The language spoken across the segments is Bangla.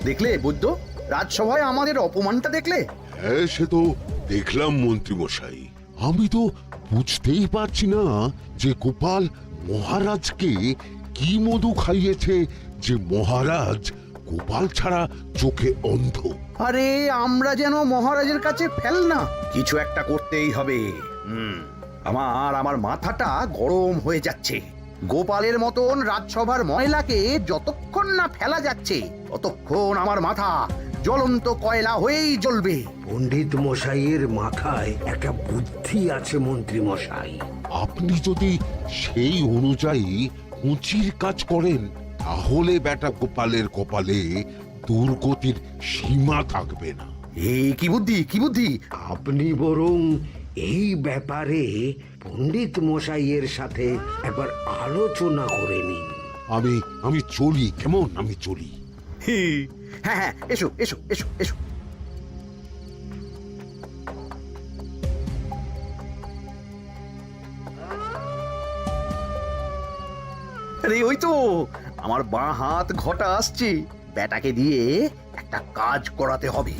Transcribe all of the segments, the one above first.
দেখলে বৈদ্য, রাজসভায় আমাদের অপমানটা দেখলে? হ্যাঁ, সে তো দেখলাম মন্ত্রী মশাই। আমি তো বুঝতেই পারছি না যে গোপাল মহারাজকে কি মধু খাইয়েছে যে মহারাজ গোপাল ছাড়া চোখে অন্ধ। আরে আমরা যেন মহারাজের কাছে ফেল না, কিছু একটা করতেই হবে। আমার মাথাটা গরম হয়ে যাচ্ছে। গোপালের মতন রাজসভার ময়লাকে যতক্ষণ না ফেলা যাচ্ছে ততক্ষণ আমার মাথা জ্বলন্ত কয়লা হয়েই জ্বলবে। পণ্ডিত মশাইয়ের মাথায় একটা বুদ্ধি আছে মন্ত্রী মশাই। আপনি যদি সেই অনুযায়ী উঁচির কাজ করেন তাহলে বেটা গোপালের কপালে দুর্গতির সীমা থাকবে না। এই কি বুদ্ধি, কি বুদ্ধি? আপনি বরং এই ব্যাপারে পণ্ডিত মশাইয়ের সাথে একবার আলোচনা করে নিন। আমি চলি, কেমন? আমি চলি। হ্যাঁ হ্যাঁ, এসো এসো এসো এসো। আরে ওই তো আমার বাঁ হাত ঘটা আসছে, বেটাকে দিয়ে একটা কাজ করাতে হবে।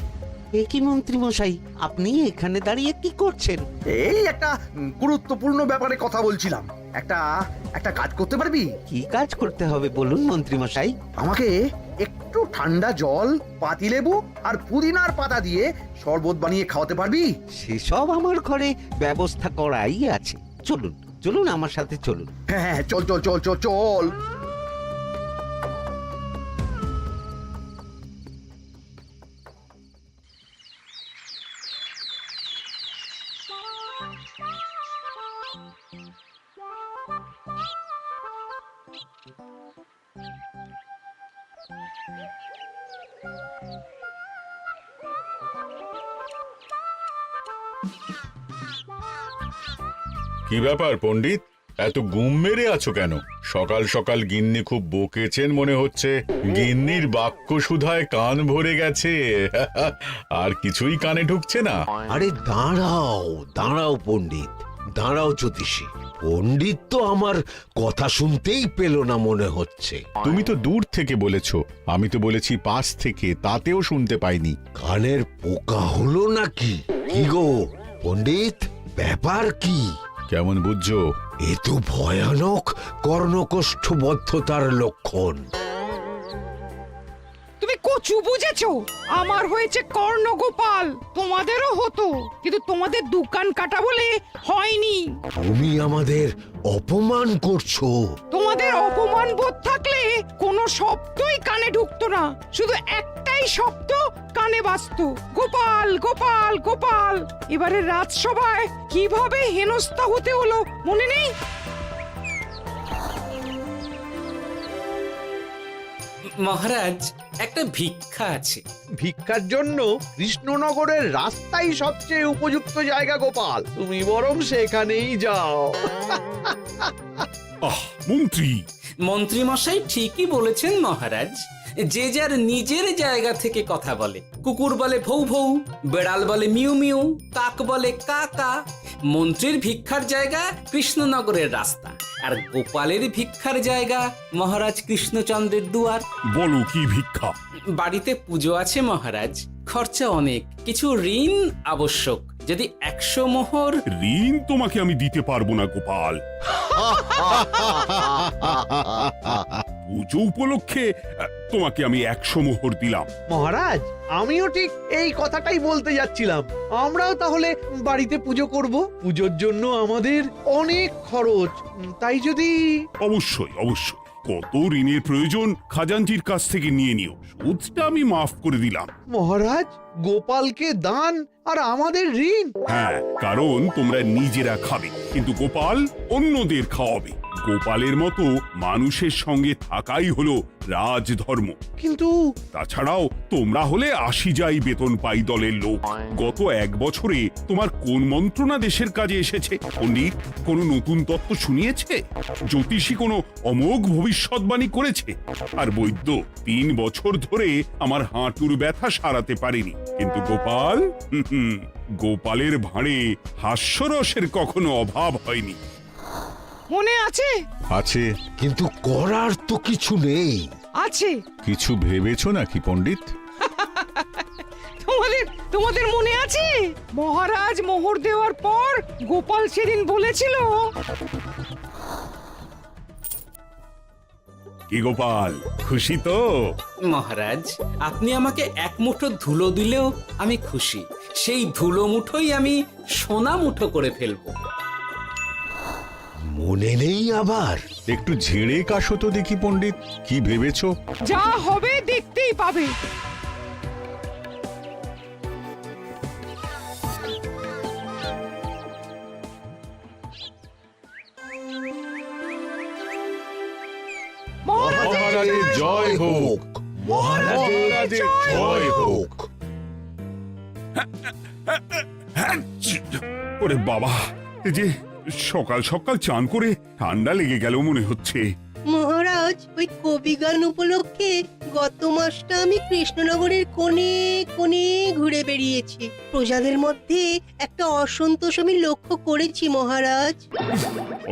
এ কি মন্ত্রী মশাই, আপনি এখানে দাঁড়িয়ে কি করছেন? এই একটা গুরুত্বপূর্ণ ব্যাপারে কথা বলছিলাম। একটা একটা কাজ করতে পারবি? কি কাজ করতে হবে বলুন মন্ত্রী মশাই। আমাকে একটু ঠান্ডা জল, পাতিলেবু আর পুদিনার পাতা দিয়ে শরবত বানিয়ে খাওয়াতে পারবি? সেসব আমার ঘরে ব্যবস্থা করাই আছে। চলুন চলুন, আমার সাথে চলুন। হ্যাঁ হ্যাঁ, চল চল চল চল চল। কি ব্যাপার পণ্ডিত, এত গুম মেরে আছো কেন? সকাল সকাল গিন্নি খুব বকেছেন মনে হচ্ছে। গিন্নির বাক্য সুধায় কান ভরে গেছে, আর কিছুই কানে ঢুকছে না। আরে দাঁড়াও দাঁড়াও পণ্ডিত, দাঁড়াও জ্যোতিষী। পণ্ডিত তো আমার কথা শুনতেই পেল না মনে হচ্ছে। তুমি তো দূর থেকে বলেছ, আমি তো বলেছি পাশ থেকে, তাতেও শুনতে পাইনি। কানের পোকা হলো নাকি? কি গো পণ্ডিত, ব্যাপার কি? কেমন বুঝছো? এ তো ভয়ানক কর্ণকোষ্ঠবদ্ধতার লক্ষণ। তুমি কচু বুঝেছো? আমার হয়েছে কর্ণগোপাল, তোমাদেরও হতো, কিন্তু তোমাদের দোকান কাটা বলে হয়নি। তুমি আমাদের অপমান করছো। তোমাদের অপমান বোধ থাকলে কোনো শব্দই কানে ঢুকতো না, শুধু একটাই শব্দ কানে বাজতো, গোপাল গোপাল গোপাল। এবারে রাজসভায় কিভাবে হেনস্থা হতে হলো মনে নেই? মহারাজ, একটা ভিক্ষা আছে। ভিক্ষার জন্য কৃষ্ণনগরের রাস্তাই সবচেয়ে উপযুক্ত জায়গা গোপাল, তুমি বরং সেখানেই যাও। মন্ত্রী, মন্ত্রী মশাই ঠিকই বলেছেন মহারাজ। যে যার নিজের জায়গা থেকে কথা বলে। কুকুর বলে ভৌ ভৌ, বেড়াল বলে মিউ মিউ, কাক বলে কা কা। মন্ত্রীর ভিক্ষার জায়গা কৃষ্ণনগরের রাস্তা, আর গোপালের ভিক্ষার জায়গা মহারাজ কৃষ্ণচন্দ্রের দুয়ার। বলো কি ভিক্ষা? বাড়িতে পুজো আছে মহারাজ, খরচা অনেক, কিছু ঋণ আবশ্যক। যদি 100 মোহর। ঋণ তোমাকে আমি দিতে পারবো না গোপাল। পুজো উপলক্ষে তোমাকে আমি 100 মোহর দিলাম। মহারাজ, আমিও ঠিক এই কথাটাই বলতে যাচ্ছিলাম। আমরাও তাহলে বাড়িতে পুজো করব। পুজোর জন্য আমাদের অনেক খরচ, তাই যদি... অবশ্যই অবশ্যই, কত ঋণের প্রয়োজন খাজাঞ্চির কাছ থেকে নিয়ে নিও, সুদটা আমি মাফ করে দিলাম। মহারাজ, গোপালকে দান আর আমাদের ঋণ? হ্যাঁ, কারণ তোমরা নিজেরা খাবে, কিন্তু গোপাল অন্যদের খাওয়াবে। গোপালের মতো মানুষের সঙ্গে থাকাই হলো রাজধর্ম। কিন্তু তাছাড়াও তোমরা হলে 80 যাই বেতন পাই দলের লোক। গত 1 বছরে তোমার কোন মন্ত্রণা দেশের কাজে এসেছে? পণ্ডিত কোনো নতুন তত্ত্ব শুনিয়েছে? জ্যোতিষী কোনো অমোঘ ভবিষ্যৎবাণী করেছে? আর বৈদ্য 3 বছর ধরে আমার হাঁটুর ব্যথা সারাতে পারেনি। কিন্তু গোপাল, গোপালের ভাঁড়ে হাস্যরসের কখনো অভাব হয়নি। মনে আছে? আছে, কিন্তু করার তো কিছু নেই। আছে। কিছু ভেবেছো নাকি পণ্ডিত? তোমাদের মনে আছে মহারাজ মোহর দেওয়ার পর গোপাল সেদিন বলেছিল, কি গোপাল, খুশি তো? মহারাজ, আপনি আমাকে এক মুঠো ধুলো দিলেও আমি খুশি। সেই ধুলো মুঠোই আমি সোনা মুঠো করে ফেলবো। মনে নেই আবার? একটু ঝেড়ে কাশো তো দেখি পণ্ডিত, কি ভেবেছো? যা হবে দেখতেই পাবে। মহারাজের জয় হোক, মহারাজের জয় হোক। ওরে বাবা, এই যে সকাল সকাল চান করে ঠান্ডা লেগে গেল মনে হচ্ছে। মহারাজ, ওই কবি গান উপলক্ষে গত মাসটা আমি কৃষ্ণনগরের কোণে কোণে ঘুরে বেরিয়েছি। প্রজাদের মধ্যে একটা অসন্তোষ আমি লক্ষ্য করেছি মহারাজ।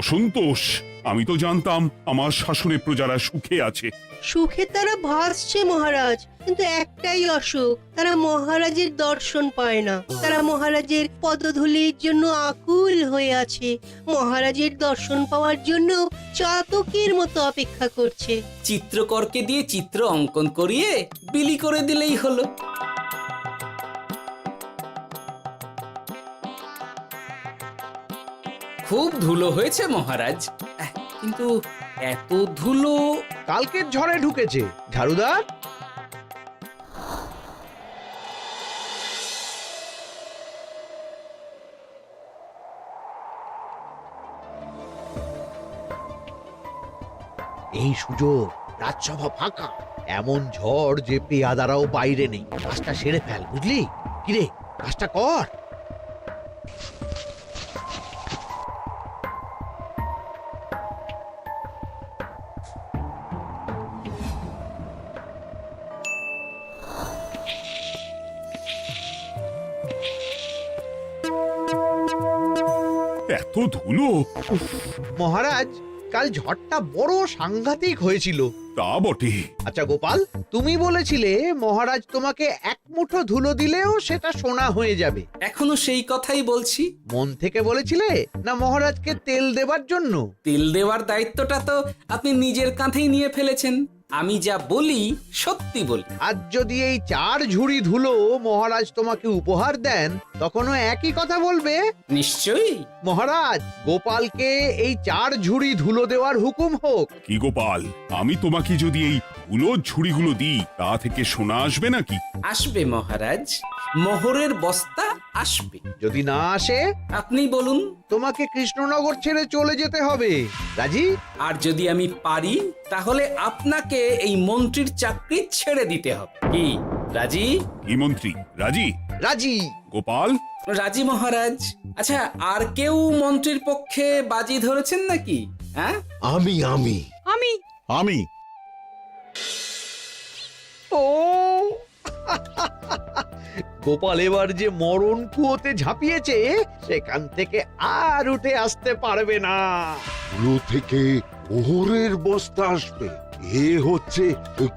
অসন্তোষ? আমি তো জানতাম আমার শাসনে প্রজারা সুখে আছে। সুখে তারা ভাসছে মহারাজ, কিন্তু একটাই অসুখ, তারা মহারাজের দর্শন পায় না। তারা মহারাজের পদধূলির জন্য আকুল হয়ে আছে, মহারাজের দর্শন পাওয়ার জন্য চাতকের মতো অপেক্ষা করছে। চিত্রকরকে দিয়ে চিত্র অঙ্কন করিয়ে বিলি করে দিলেই হলো। খুব ধুলো হয়েছে মহারাজ, কিন্তু এত ধুলো। কালকের ঝড়ে ঢুকেছে। ঝাড়ুদার, এই সুযোগ, রাজসভা ফাঁকা, এমন ঝড় যে পেয়াদারাও বাইরে নেই। কাজটা সেরে ফেল, বুঝলি? কিরে, কাজটা কর। এত ধুলো! মহারাজ, কাল ঝড়টা বড় সাংঘাতিক হয়েছিল। তা বটে। আচ্ছা গোপাল, তুমি বলেছিলে মহারাজ তোমাকে এক মুঠো ধুলো দিলেও সেটা সোনা হয়ে যাবে। এখনো সেই কথাই বলছি। মন থেকে বলেছিলে না মহারাজকে তেল দেবার জন্য? তেল দেওয়ার দায়িত্বটা তো আপনি নিজের কাঁধেই নিয়ে ফেলেছেন। আমি যা বলি সত্যি বলি। আজ যদি এই 4 ঝুড়ি ধুলো মহারাজ তোমাকে উপহার দেন, তখনও একই কথা বলবে? নিশ্চয়ই। মহারাজ, গোপালকে এই 4 ঝুড়ি ধুলো দেওয়ার হুকুম হোক। কি গোপাল, আমি তোমাকে যদি এই ধুলো ঝুড়িগুলো দিই, তা থেকে সোনা আসবে নাকি? আসবে মহারাজ, মোহরের বস্তা আসবে। যদি না আসে, আপনি বলুন। তোমাকে কৃষ্ণনগর ছেড়ে চলে যেতে হবে। রাজি? আর যদি আমি পারি, তাহলে আপনাকে এই মন্ত্রীর চাকরি ছেড়ে দিতে হবে। কি রাজি? কি মন্ত্রী, রাজি? রাজি। গোপাল? রাজি মহারাজ। আচ্ছা, আর কেউ মন্ত্রীর পক্ষে বাজি ধরেছেন নাকি? হ্যাঁ, আমি আমি আমি আমি ও গোপাল এবার যে মরণ কুয়োতে ঝাঁপিয়েছে, সেখান থেকে আর উঠে আসতে পারবে না। পুরো থেকে মোহরের বস্তা আসবে। এ হচ্ছে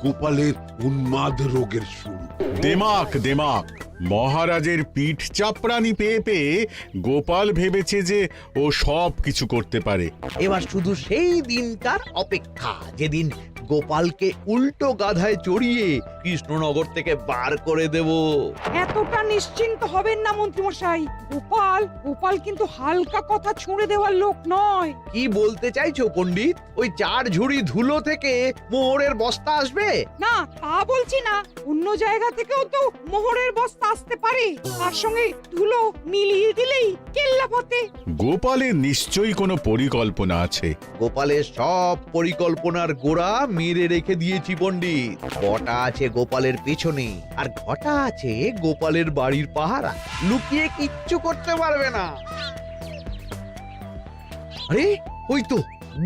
গোপালের উন্মাদ রোগের শুরু। দেমাক দেমাক, মহারাজের পিঠ চাপড়ানি পেয়ে পেয়ে গোপাল ভেবেছে যে ও সব কিছু করতে পারে। এবার শুধু সেই দিনটার অপেক্ষা, যেদিন গোপালকে উল্টো গাধায় চড়িয়ে কৃষ্ণনগর থেকে বার করে দেব। এতটা নিশ্চিন্ত হবেন না মন্ত্রী মশাই। গোপাল কিন্তু হালকা কথা ছুঁড়ে দেওয়ার লোক নয়। কি বলতে চাইছো পণ্ডিত? ওই 4 ঝুড়ি ধুলো থেকে মোহরের বস্তা আসবে? না, তা বলছি না। অন্য জায়গা থেকেও তো মোহরের বস্তা আসতে পারে। তার সঙ্গে ধুলো মিলিয়ে দিলেই কেল্লা ফতে। গোপালের নিশ্চয়ই কোনো পরিকল্পনা আছে। গোপালের সব পরিকল্পনার গোড়া মেরে রেখে দিয়েছি পণ্ডিত। বটা আছে গোপালের পেছনে, আর ঘটা আছে গোপালের বাড়ির পাহারা। লুকিয়ে কিচ্ছু করতে পারবে না। আরে ওই তো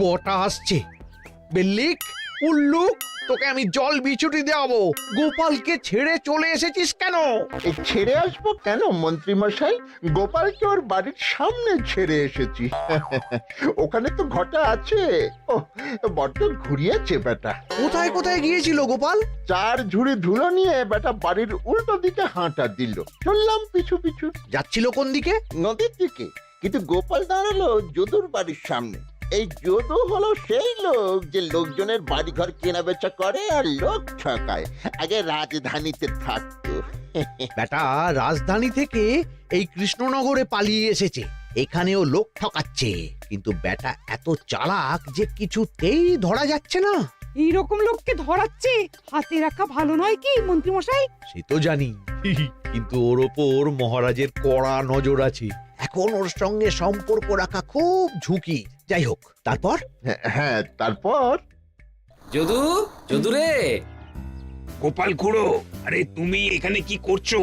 বটা আসছে। বেল্লিক, উল্লুক, তোকে আমি জল বিছুটি দেওয়াবো। গোপালকে ছেড়ে চলে এসেছিস কেন? এই ছেড়ে আসবো কেন মন্ত্রী মশাই? গোপালকে ওর বাড়ির সামনে ছেড়ে এসেছি। ওখানে তো ঘটা আছে। ও বড্ড ঘুরিয়েছে বেটা। কোথায় কোথায় গিয়েছিল গোপাল? 4 ঝুড়ি ধুলো নিয়ে বেটা বাড়ির উল্টো দিকে হাঁটা দিল। চললাম পিছু পিছু যাচ্ছিল কোন দিকে? নদীর দিকে, কিন্তু গোপাল দাঁড়ালো যদুর বাড়ির সামনে। এই যদু হলো সেই লোক যে লোকজনের বাড়িঘর কেনা বেচা করে আর লোক ঠকায়। আগে রাজধানীতে থাকতো। বেটা রাজধানী থেকে এই কৃষ্ণনগরে পালিয়ে এসেছে, এখানেও লোক ঠকাচ্ছে। কিন্তু বেটা এত চালাক যে কিছুতেই ধরা যাচ্ছে না। এইরকম লোককে ধরাচ্ছে হাতে রাখা ভালো নয় কি মন্ত্রী মশাই? সে তো জানি, কিন্তু ওর ওপর মহারাজের কড়া নজর আছে। এখন ওর সঙ্গে সম্পর্ক রাখা খুব ঝুঁকি। যাই হোক, তারপর? হ্যাঁ তারপর যদু, যদু রে, গোপাল খুড়ো, আরে তুমি এখানে কি করছো?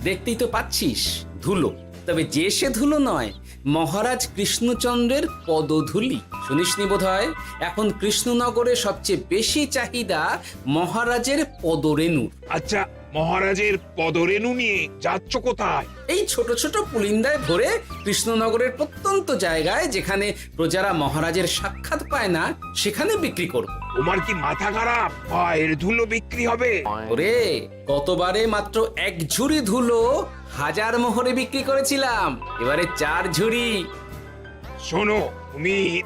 দেখতেই তো পাচ্ছিস ধুলো। তবে যে সে ধুলো নয়, মহারাজ কৃষ্ণচন্দ্রের পদধূলি। শুনিসনি বোধহয় এখন কৃষ্ণনগরে সবচেয়ে বেশি চাহিদা মহারাজের পদরেণু। আচ্ছা, মহারাজের পদরেণু নিয়ে যাচ্ছ কোথায়? এই ছোট ছোট পুলিন্দায় ভরে কৃষ্ণনগরের প্রত্যন্ত জায়গায় যেখানে প্রজারা মহারাজের সাক্ষাৎ পায় না সেখানে বিক্রি করব। তোমার কি মাথা খারাপ? পায়ের ধুলো বিক্রি হবে? ওরে, গতবারে মাত্র 1 ঝুড়ি ধুলো 1000 মোহরে বিক্রি করেছিলাম, এবারে 4 ঝুড়ি। শোনো,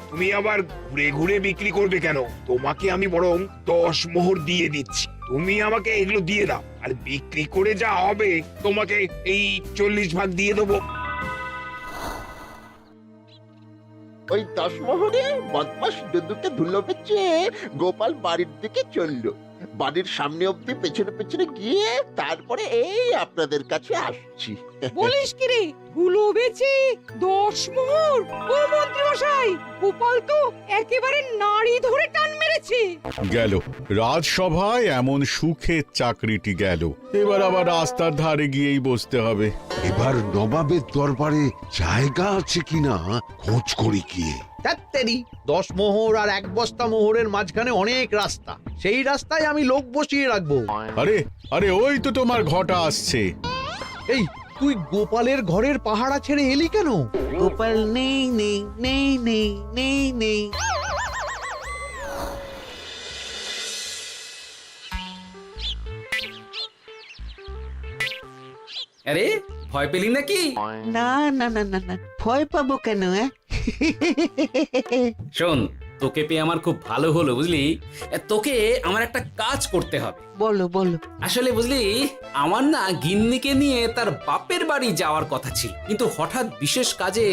তুমি আবার ঘুরে ঘুরে বিক্রি করবে কেন? তোমাকে আমি বরং 10 মোহর দিয়ে দিচ্ছি। তুমি আমাকে এগুলো দিয়ে দাও, আর বিক্রি করে যা হবে তোমাকে এই 40 ভাগ দিয়ে দেবো। ওই 10 মোহরে বদমাস যদুকে ধুলো বেচে গোপাল বাড়ির দিকে চললো। বাড়ির সামনে অব্দি পেছনে পেছনে গিয়ে তারপরে এই আপনাদের কাছে আসছি। বলিস কি রে, ধুলো বেচে 10 মোহর? ও মন্ত্রী মশাই, গোপাল তো একেবারে নাড়ি ধরে টান মেরেছে। গেল রাজসভায় এমন সুখের চাকরিটি গেল। এবার আবার রাস্তার ধারে গিয়েই বসতে হবে। এবার নবাবের দরবারে জায়গা আছে কিনা খোঁজ করি গিয়ে। তাত্তেরি, 10 মোহর আর 1 বস্তা মোহরের মাঝখানে অনেক রাস্তা, সেই রাস্তায় আমি লোক বসিয়ে রাখবো। আরে আরে, ওই তো তোমার ঘটা আসছে। এই, তুই গোপালের ঘরের পাহারা ছেড়ে এলি কেন? গোপাল নেই নেই নেই নেই নেই নেই। আরে, ভয় পেলি নাকি? না না না না না, ভয় পাবো কেন? শোন, তোকে পেয়ে আমার খুব ভালো হলো বুঝলি। তোকে আমার একটা কাজ করতে হবে। বলো বলো। আসলে বুঝলি, আমার না গিন্নিকে নিয়ে তার বাপের বাড়ি যাওয়ার কথা ছিল, কিন্তু হঠাৎ বিশেষ কাজে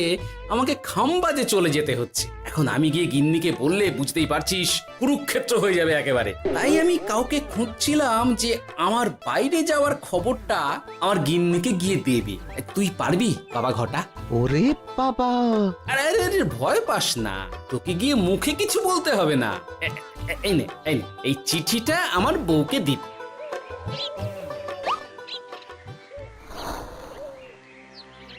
আমাকে খামবাজে চলে যেতে হচ্ছে। এখন আমি গিয়ে গিন্নিকে বললে বুঝতেই পারছিস কুরুক্ষেত্র হয়ে যাবে একেবারে। তাই আমি কাউকে খুঁজছিলাম যে আমার বাইরে যাওয়ার খবরটা আমার গিন্নিকে গিয়ে দেবে। তুই পারবি বাবা ঘটা? ওরে বাবা, আরে আরে আরে, ভয় পাস না, তোকে গিয়ে মুখে কিছু বলতে হবে না। এই নে, এই চিঠিটা আমার বউকে দিবি।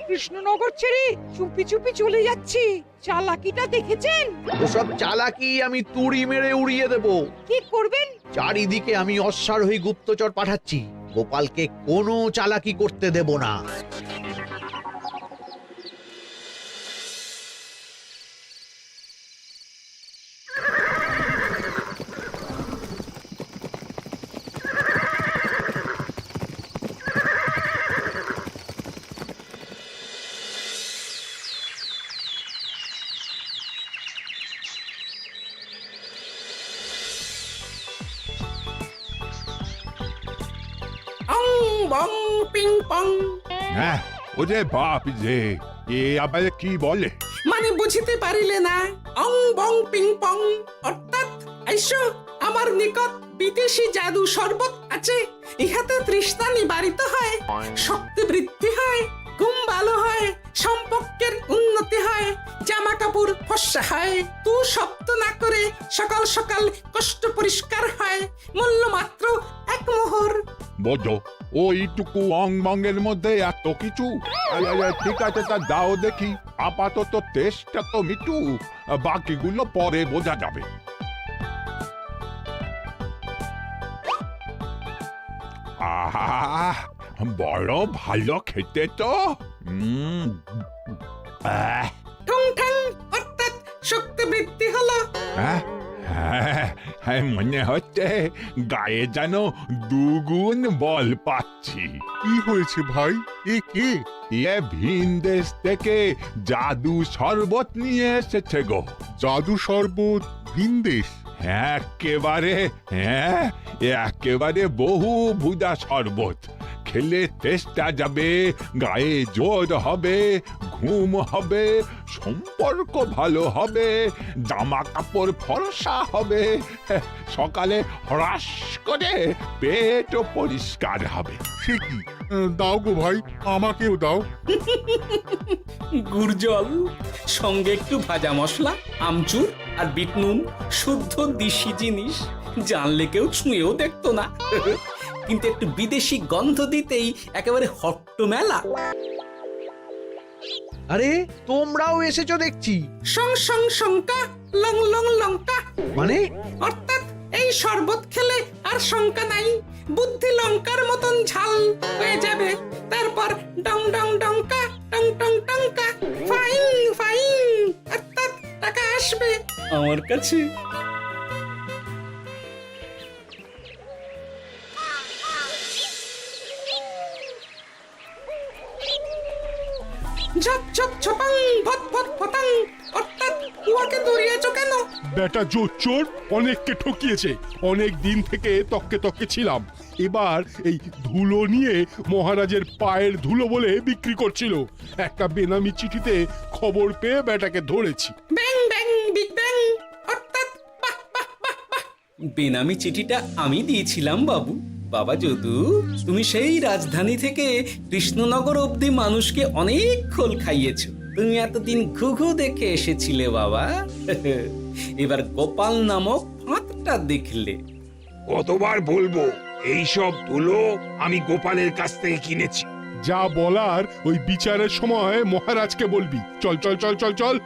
কৃষ্ণনগর ছেড়ে চুপি চুপি চলে যাচ্ছি, চালাকিটা দেখেছেন? ওসব চালাকি আমি তুড়ি মেরে উড়িয়ে দেব। কি করবেন? চারিদিকে আমি অশ্বারোহী গুপ্তচর পাঠাচ্ছি, গোপালকে কোনো চালাকি করতে দেব না। অং বং পিং পং। হ্যাঁ, ওরে বাপ যে, এ আবার কি বলে? মানে বুঝিতে পারিলে না? অং বং পিং পং অর্থাৎ আইসো আমার নিকট বিদেশি জাদু শরবত আছে। ইহাতে তৃষ্ণা নিবারিত হয়, শক্তি বৃদ্ধি হয়, ঘুম ভালো হয়, সম্পর্কের উন্নতি হয়, জামা কাপড় ফর্সা হয়, তু শব্দ না করে সকাল সকাল কষ্ট পরিষ্কার হয়, মূল্য মাত্র 1 মোহর। বদ্ধ ওইটুকু অং বঙ্গের মধ্যে এত কিছু? ঠিক আছে, তা দাও দেখি। আপাতত টেস্টটা তো মিটু, বাকিগুলো পরে বোঝা যাবে। আহা বড় ভালো খেতে তো আহ, ঠং ঠং অর্থাৎ শক্তি বৃদ্ধি হলো। হ্যাঁ, হ্যাঁ, মনে হচ্ছে গায়ে যেন দুগুণ বল পাচ্ছি। কি হয়েছে ভাই? এ কে? এ ভিন দেশ থেকে জাদু শরবত নিয়ে এসেছে গো। জাদু শরবত ভিন দেশ? একেবারে, হ্যাঁ, একেবারে বহু ভুজা শরবত। খেলে তেষ্টা যাবে, গায়ে জোর হবে, ঘুম হবে, সম্পর্ক ভালো হবে, জামা কাপড় ফর্সা হবে, সকালে হ্রাস করে পেটও পরিষ্কার হবে। সে কি? দাও গো ভাই, আমাকেও দাও। গুড় জল, সঙ্গে একটু ভাজা মশলা, আমচুর আর বিট নুন, শুদ্ধ দেশি জিনিস। জানলে কেউ ছুঁয়েও দেখতো না, কিন্তু একটু বিদেশি গন্ধ দিতেই একেবারে হট্ট মেলা। আরে তোমরাও এসেছো দেখছি। সং সং শঙ্কা, লং লং লঙ্কা। মানে অর্থাৎ এই শরবত খেলে আর শঙ্কা নাই, বুদ্ধি লঙ্কার মতন ঝাল হয়ে যাবে। তারপর ডং ডং ডঙ্কা, টং টং টঙ্কা, ফাইন ফাইন, অর্থাৎ টাকা আসবে আমার কাছে। ঝপ ঝপ ছপাং, ভট ভট ফটাং, অর্থাৎ উহাকে দৌড়িয়েছ কেন? বেটা জোচ্চোর অনেককে ঠকিয়েছে। অনেক দিন থেকে তককে তককে ছিলাম। এবার এই ধুলো নিয়ে মহারাজের পায়ের ধুলো বলে বিক্রি করছিল। একটা বেনামি চিঠিতে খবর পেয়ে বেটাকে ধরেছি। ব্যাং ব্যাং বিগ ব্যাং, অর্থাৎ বাহ বাহ বাহ বাহ। বেনামি চিঠিটা আমি দিয়েছিলাম বাবু। বাবা যদু, তুমি সেই রাজধানী থেকে কৃষ্ণনগর অবধি মানুষকে অনেক খোল খাইয়েছো। তুমি এতদিন ঘুঘু দেখে এসেছিলে বাবা, এবার গোপাল নামক ফাঁদটা দেখলে। কতবার বলবো, এইসব ধুলো আমি গোপালের কাছ থেকে কিনেছি। যা বলার ওই বিচারের সময় মহারাজকে বলবি। চল চল চল চল চল।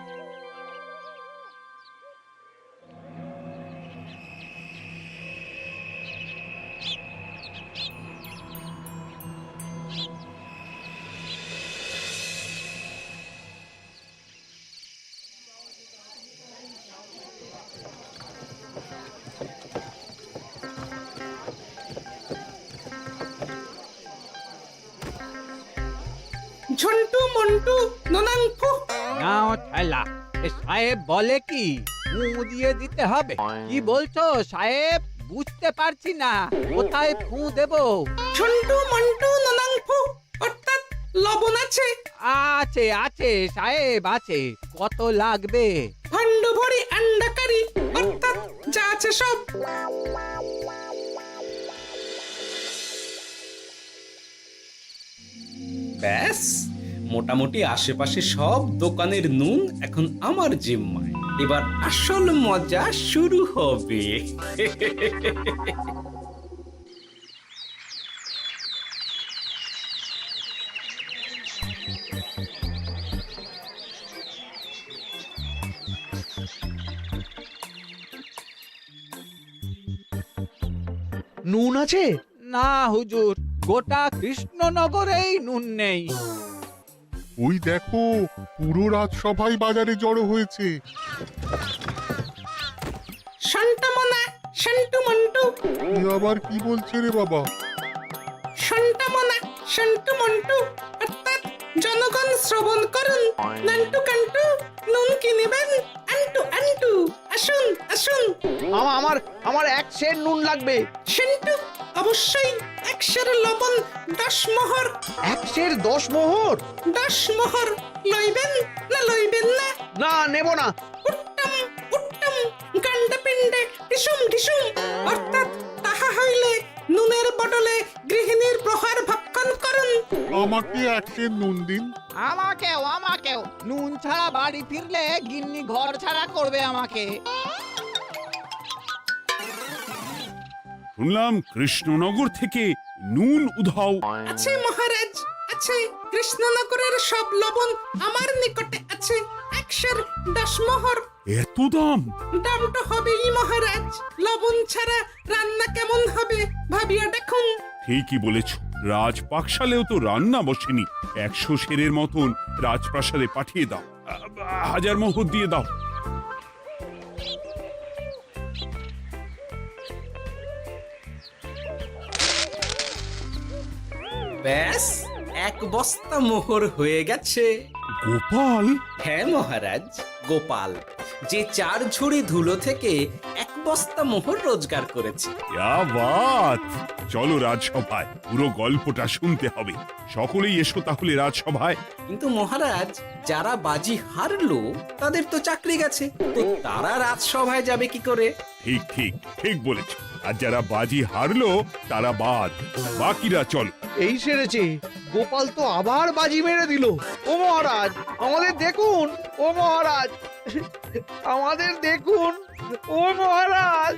ঝন্টু মন্টু ননাংফু। নাও ঠেলা। সাহেব বলে কি ফু দিয়ে দিতে হবে? কি বলছো সাহেব? বুঝতে পারছি না, কোথায় ফু দেব? ঝন্টু মন্টু ননাংফু, অর্থাৎ লবণ আছে? আছে আছে সাহেব আছে। কত লাগবে? ভান্ড ভরি আন্ডাকারি, অর্থাৎ যা আছে সব। ব্যাস, মোটামুটি আশেপাশে সব দোকানের নুন এখন আমার জিম্মায়। এবার আসল মজা শুরু হবে। নুন আছে? না হুজুর, গোটা কৃষ্ণনগরেই নুন নেই। ওই দেখো, পুরো রাজসভাই বাজারে জড়ো হয়েছে। শান্তামনা, শান্টু মন্টু। আবার কি বলছে রে বাবা? শান্তামনা, শান্টু মন্টু, অর্থাৎ জনগণ শ্রবণ করুন। নান্টু কান্টু, নুন কিনিবেন আন্টু আন্টু। আসুন আসুন। আমার আমার এক সের নুন লাগবে। শান্টু, অবশ্যই 100 লবণ 10 মোহর। এক সের 10 মোহর? 10 মোহর লইবেন না লইবেন না? না, নেব না। উত্তম উত্তম, গান্ডা পিণ্ডে ঢিসুম ঢিসুম, অর্থাৎ তাহা হইলে নুনের বদলে গৃহিণীর প্রহার ভক্ষণ করুন। আমাকে এক সের নুন দিন। আমাকেও আমাকেও। নুন ছাড়া বাড়ি ফিরলে গিন্নি ঘর ছাড়া করবে আমাকে। শুনলাম কৃষ্ণনগর থেকে নুন উধাও। আছে মহারাজ, আছে। কৃষ্ণনগরের সব লবণ আমার নিকটে আছে। 110 মোহর। এত দাম? দাম তো হবেই মহারাজ। লবণ ছাড়া রান্না কেমন হবে ভাবিয়া দেখুন। ঠিকই বলেছ, রাজপাকশালেও তো রান্না বসেনি। 100 সেরের মতন রাজপ্রাসাদে পাঠিয়ে দাও। 1000 মোহর দিয়ে দাও। ব্যাস 1 বস্তা মোহর হয়ে গেছে। গোপাল, হ্যাঁ মহারাজ, গোপাল যে 4 ঝুড়ি ধুলো থেকে 1 বস্তা মোহর রোজগার করেছে। ইয়া বাত! চলো রাজসভায়, পুরো গল্পটা শুনতে হবে। সকলেই এসো তাহলে রাজসভায়। কিন্তু মহারাজ, যারা বাজি হারলো তাদের তো চাকরি গেছে, তো তারা রাজসভায় যাবে কি করে? ঠিক ঠিক ঠিক বলেছ। আর যারা বাজি হারলো তারা বাদ, বাকিরা চলো। এই সেরেছে, গোপাল তো আবার বাজি মেরে দিল। ও মহারাজ, আমাদের দেখুন। ও মহারাজ, আমাদের দেখুন। ও মহারাজ।